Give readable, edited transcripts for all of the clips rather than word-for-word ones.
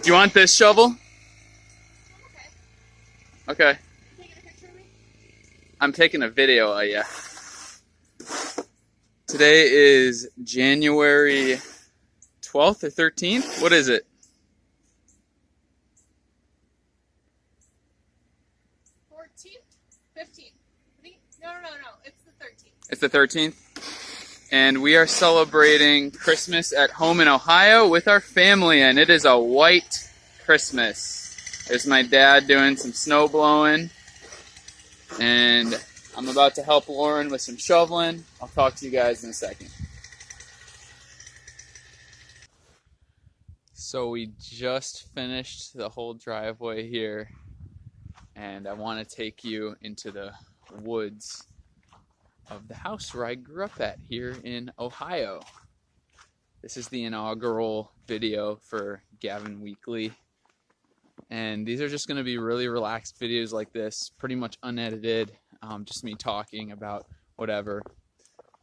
you want this shovel? Okay. I'm taking a video of you. Today is January 12th or 13th? What is it? 14th? 15th? No. It's the 13th. It's the 13th. And we are celebrating Christmas at home in Ohio with our family, and it is a white Christmas. There's my dad doing some snow blowing, and I'm about to help Lauren with some shoveling. I'll talk to you guys in a second. So we just finished the whole driveway here, and I want to take you into the woods of the house where I grew up at here in Ohio. This is the inaugural video for Gavin Weekly, and these are just going to be really relaxed videos like this, pretty much unedited, just me talking about whatever,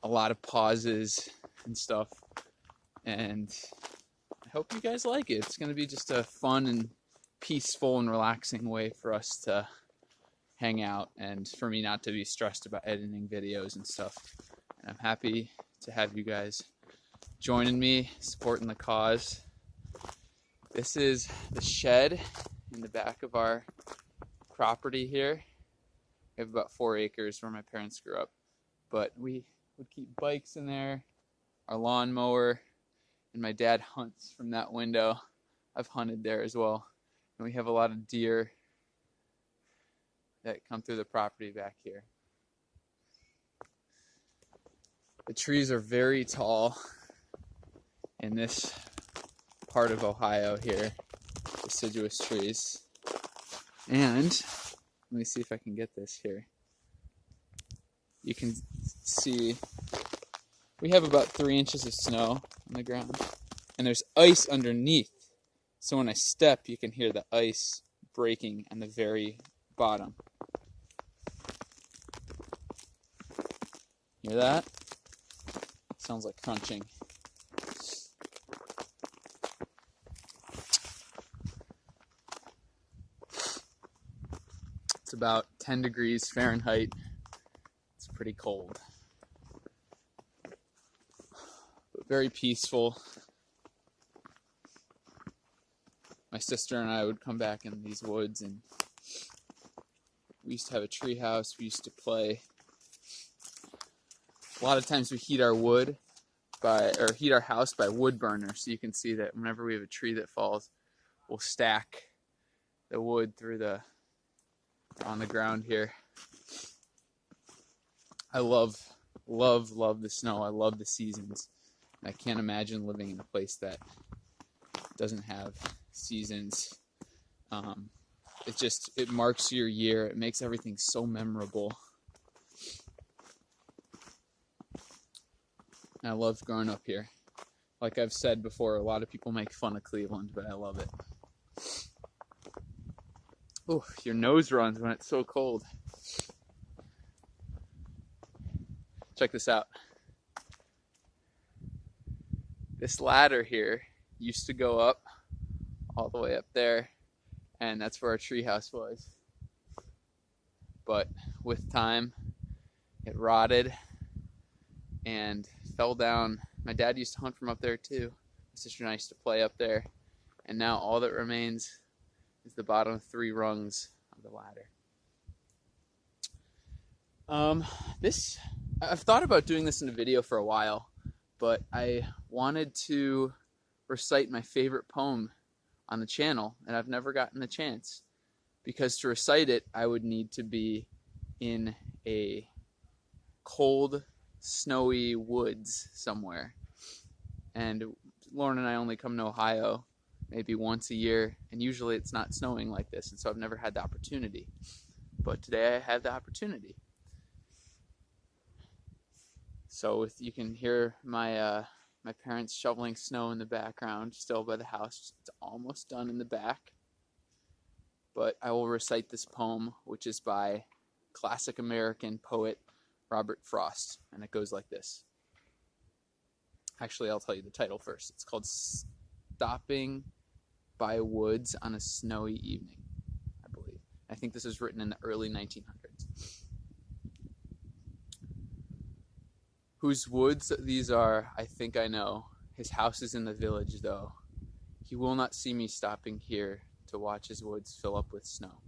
a lot of pauses and stuff, and I hope you guys like it. It's going to be just a fun and peaceful and relaxing way for us to hang out and for me not to be stressed about editing videos and stuff. And I'm happy to have you guys joining me, supporting the cause. This is the shed in the back of our property here. We have about 4 acres where my parents grew up, but we would keep bikes in there, our lawnmower, and my dad hunts from that window. I've hunted there as well. And we have a lot of deer that come through the property back here. The trees are very tall in this part of Ohio here, deciduous trees. And let me see if I can get this here. You can see we have about 3 inches of snow on the ground, and there's ice underneath. So when I step, you can hear the ice breaking on the very bottom. Hear that? Sounds like crunching. It's about 10 degrees Fahrenheit. It's pretty cold, but very peaceful. My sister and I would come back in these woods, and we used to have a tree house. We used to play. A lot of times we heat our house by wood burner. So you can see that whenever we have a tree that falls, we'll stack the wood on the ground here. I love the snow. I love the seasons. I can't imagine living in a place that doesn't have seasons. It marks your year. It makes everything so memorable. I love growing up here. Like I've said before, a lot of people make fun of Cleveland, but I love it. Oh, your nose runs when it's so cold. Check this out. This ladder here used to go up all the way up there, and that's where our treehouse was. But with time, it rotted and fell down. My dad used to hunt from up there too. My sister and I used to play up there, and now all that remains is the bottom 3 rungs of the ladder. I've thought about doing this in a video for a while, but I wanted to recite my favorite poem on the channel, and I've never gotten the chance, because to recite it, I would need to be in a cold, snowy woods somewhere. And Lauren and I only come to Ohio maybe once a year, and usually it's not snowing like this, and so I've never had the opportunity. But today I had the opportunity. So you can hear my parents shoveling snow in the background, still by the house. It's almost done in the back. But I will recite this poem, which is by classic American poet Robert Frost, and it goes like this. Actually, I'll tell you the title first. It's called Stopping by woods on a snowy evening, I believe. I think this was written in the early 1900s. Whose woods these are, I think I know. His house is in the village, though. He will not see me stopping here to watch his woods fill up with snow.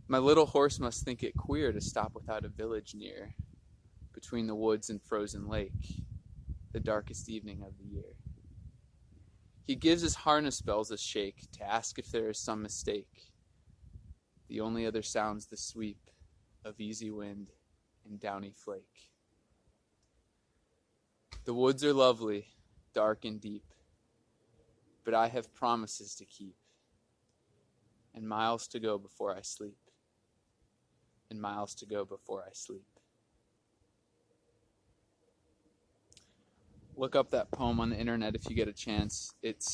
My little horse must think it queer to stop without a village near, between the woods and frozen lake, the darkest evening of the year. He gives his harness bells a shake to ask if there is some mistake. The only other sound's the sweep of easy wind and downy flake. The woods are lovely, dark and deep, but I have promises to keep, and miles to go before I sleep, and miles to go before I sleep. Look up that poem on the internet if you get a chance. It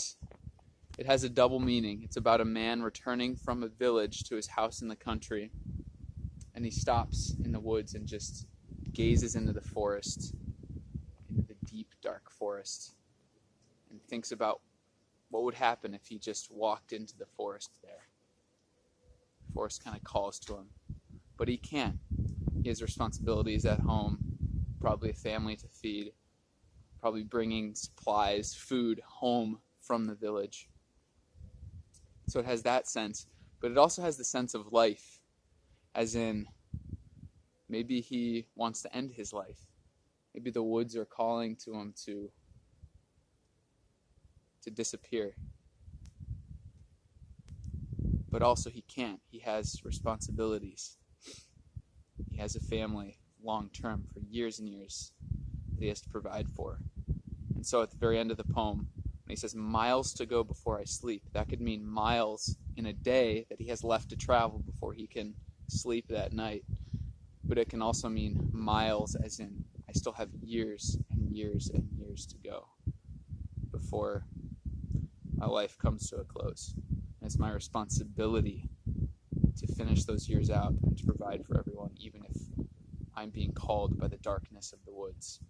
has a double meaning. It's about a man returning from a village to his house in the country, and he stops in the woods and just gazes into the forest, into the deep, dark forest, and thinks about what would happen if he just walked into the forest there. The forest kind of calls to him, but he can't. He has responsibilities at home, probably a family to feed, probably bringing supplies, food home from the village. So it has that sense, but it also has the sense of life, as in maybe he wants to end his life. Maybe the woods are calling to him to disappear. But also he can't. He has responsibilities. He has a family long term for years and years that he has to provide for. And so at the very end of the poem, when he says miles to go before I sleep, that could mean miles in a day that he has left to travel before he can sleep that night. But it can also mean miles as in I still have years and years and years to go before my life comes to a close. And it's my responsibility to finish those years out and to provide for everyone, even if I'm being called by the darkness of the woods.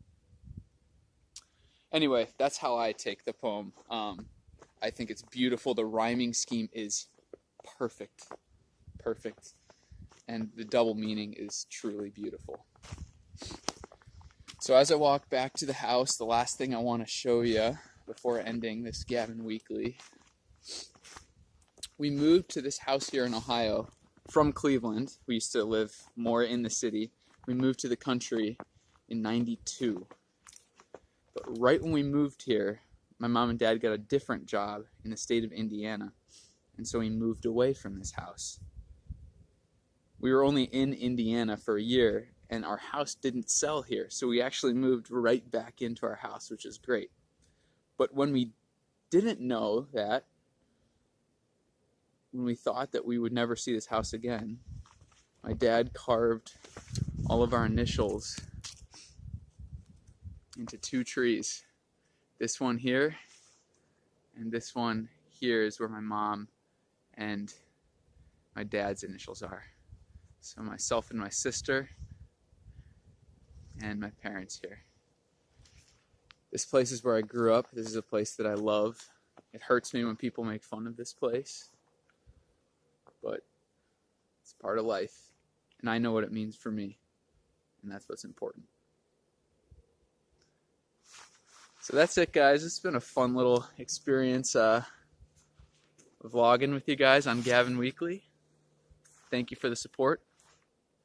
Anyway, that's how I take the poem. I think it's beautiful. The rhyming scheme is perfect. Perfect. And the double meaning is truly beautiful. So as I walk back to the house, the last thing I want to show you before ending this Gavin Weekly, we moved to this house here in Ohio from Cleveland. We used to live more in the city. We moved to the country in '92. But right when we moved here, my mom and dad got a different job in the state of Indiana. And so we moved away from this house. We were only in Indiana for a year, and our house didn't sell here. So we actually moved right back into our house, which is great. But when we didn't know that, when we thought that we would never see this house again, my dad carved all of our initials into two trees. This one here, and this one here is where my mom and my dad's initials are. So myself and my sister, and my parents here. This place is where I grew up. This is a place that I love. It hurts me when people make fun of this place, but it's part of life, and I know what it means for me, and that's what's important. So that's it, guys. It's been a fun little experience vlogging with you guys on Gavin Weekly. Thank you for the support,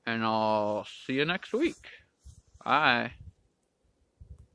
and I'll see you next week. Bye.